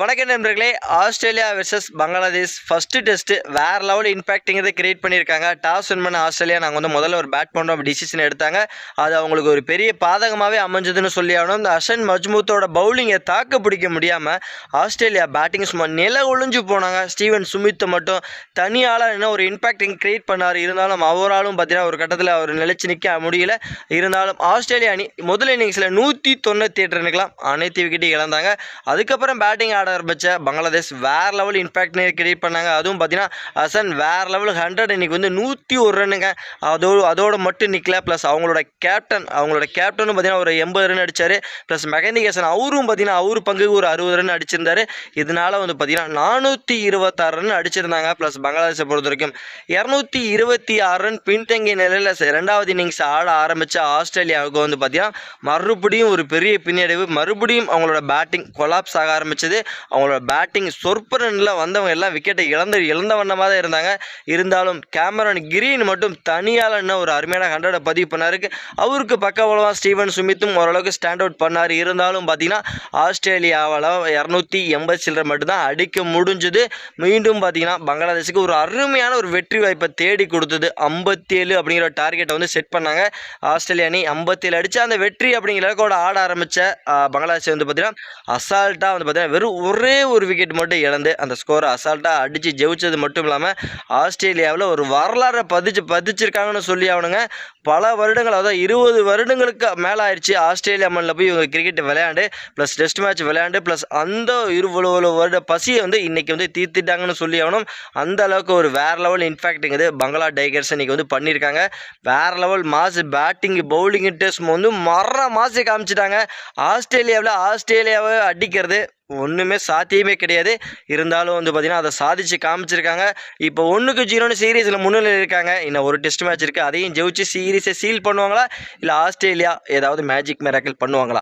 வணக்கம் நண்பர்களே. Australia versus Bangladesh first test வேற லெவல் இம்பாக்டிங்கிறத கிரியேட் பண்ணியிருக்காங்க. டாஸ் வின் பண்ண ஆஸ்திரேலியா நாங்கள் முதல்ல ஒரு பேட் பண்ணுறோம் டிசிஷன் எடுத்தாங்க. அது அவங்களுக்கு ஒரு பெரிய பாதகமாகவே அமைஞ்சதுன்னு சொல்லி ஆகணும். இந்த ஹசன் மஜ்மூத்தோட பவுலிங்கை தாக்கு பிடிக்க முடியாமல் ஆஸ்திரேலியா பேட்டிங் சும்மா நில ஒழிஞ்சு போனாங்க. ஸ்டீவன் ஸ்மித்தை மட்டும் தனியால் என்ன ஒரு இம்பாக்டிங் கிரியேட் பண்ணார். இருந்தாலும் அவராலும் பார்த்தீங்கன்னா ஒரு கட்டத்தில் அவர் நிலைச்சு நிற்க முடியல. இருந்தாலும் ஆஸ்திரேலியா அணி முதல் இன்னிங்ஸில் 198 ரன்னுக்கெல்லாம் அனைத்து விக்கெட்டையும் இழந்தாங்க. அதுக்கப்புறம் பேட்டிங் ஆரம்பிச்ச பங்களாதேஷ் வேற லெவல் இம்பாக்ட் கிரியேட் பண்ணாங்க. அதுவும் பார்த்தீங்கன்னா ஹசன் வேற லெவல் 100 இன்னைக்கு 101 ரன்னுங்க. அதோட மட்டும் நிற்கல. ப்ளஸ் அவங்களோட கேப்டனும் பார்த்தீங்கன்னா ஒரு 80 ரன் அடித்தார். ப்ளஸ் மெஹந்தி ஹசன் அவரும் பார்த்தீங்கன்னா அவர் பங்குக்கு ஒரு 60 ரன் அடிச்சிருந்தாரு. இதனால பார்த்தீங்கன்னா 426 ரன் அடிச்சிருந்தாங்க. ப்ளஸ் பங்களாதேஷை பொறுத்த வரைக்கும் 226 ரன் பின்தங்கிய நிலையில் ரெண்டாவது இன்னிங்ஸ் ஆட ஆரம்பித்த ஆஸ்திரேலியாவுக்கு பார்த்தீங்கன்னா மறுபடியும் ஒரு பெரிய பின்னடைவு. மறுபடியும் அவங்களோட பேட்டிங் கொலாப்ஸ் ஆக ஆரம்பிச்சது. அவங்களோட பேட்டிங் சொற்ப ரன்னில் வந்தவங்க எல்லாம் விக்கெட்டை இழந்த வண்ணமாக தான் இருந்தாங்க. இருந்தாலும் கேமரன் கிரீன் மட்டும் தனியால் என்ன ஒரு அருமையான 100 பதிவு பண்ணாருக்கு. அவருக்கு பக்கபலமாக ஸ்டீவன் ஸ்மித்தும் ஓரளவுக்கு ஸ்டாண்ட் அவுட் பண்ணார். இருந்தாலும் பார்த்தீங்கன்னா ஆஸ்திரேலியாவால் 280 சில்லரை மட்டும்தான் அடிக்க முடிஞ்சுது. மீண்டும் பார்த்தீங்கன்னா பங்களாதேஷுக்கு ஒரு அருமையான ஒரு வெற்றி வாய்ப்பை தேடி கொடுத்தது. 57 அப்படிங்கிற டார்கெட்டை செட் பண்ணாங்க. ஆஸ்திரேலியா அணி 57 அடித்து அந்த வெற்றி அப்படிங்கிற இலக்கோட ஆட ஆரம்பித்த பங்களாதேஷ் பார்த்தீங்கன்னா அசால்ட்டாக பார்த்தீங்கன்னா வெறும் ஒரே ஒரு விக்கெட் மட்டும் இழந்து அந்த ஸ்கோரை அசால்ட்டாக அடித்து ஜெயிச்சது மட்டும் இல்லாமல் ஆஸ்திரேலியாவில் ஒரு வரலாறை பதிச்சிருக்காங்கன்னு சொல்லி ஆகணுங்க. பல வருடங்கள், அதாவது 20 வருடங்களுக்கு மேலே ஆயிடுச்சு ஆஸ்திரேலியா மண்ணில் போய் இவங்க கிரிக்கெட் விளையாண்டு ப்ளஸ் டெஸ்ட் மேட்ச் விளையாண்டு ப்ளஸ் அந்த 20 வருட பசியை இன்றைக்கி தீர்த்துட்டாங்கன்னு சொல்லி ஆகணும். அந்த அளவுக்கு ஒரு வேறு லெவல் இன்ஃபேக்ட்டுங்கிறது பங்களா டைகர்ஸ் இன்றைக்கி பண்ணியிருக்காங்க. வேறு லெவல் மாசு பேட்டிங் பவுலிங் டெஸ்ட் மர மாசு காமிச்சிட்டாங்க. ஆஸ்திரேலியாவை அடிக்கிறது ஒன்றுமே சாத்தியமே கிடையாது. இருந்தாலும் பார்த்தீங்கன்னா அதை சாதிச்சு காமிச்சிருக்காங்க. இப்போ 1-0 சீரீஸில் முன்னிலையில் இருக்காங்க. இன்னும் ஒரு டெஸ்ட் மேட்ச் இருக்குது. அதையும் ஜெயிச்சு சீரீஸை சீல் பண்ணுவாங்களா இல்லை ஆஸ்திரேலியா ஏதாவது மேஜிக் மிராக்கிள் பண்ணுவாங்களா?